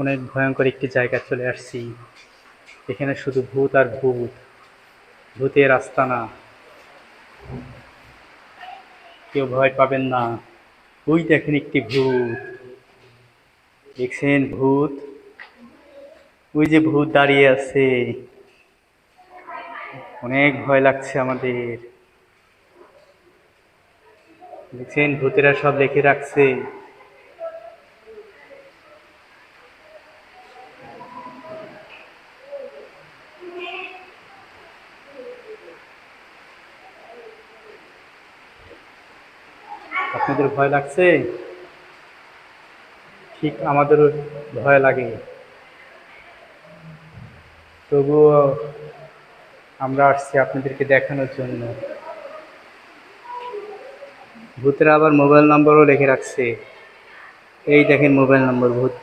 অনেক ভয়ঙ্কর একটি জায়গায় চলে আসছি। এখানে শুধু ভূত আর ভূত, ভূতের আস্তানা। কেউ ভয় পাবেন না। ওই দেখেন একটি ভূত, দেখছেন ভূত? ওই যে ভূত দাঁড়িয়ে আছে। অনেক ভয় লাগছে আমাদের। দেখছেন ভূতেরা সব লিখে রাখছে। আপনাদের ভয় লাগছে? ঠিক আমাদেরও ভয় লাগে, তবুও আমরা আসছি আপনাদেরকে দেখানোর জন্য। ভূতেরা আবার মোবাইল নম্বরও লিখে রাখছে। এই দেখেন মোবাইল নম্বর ভূত।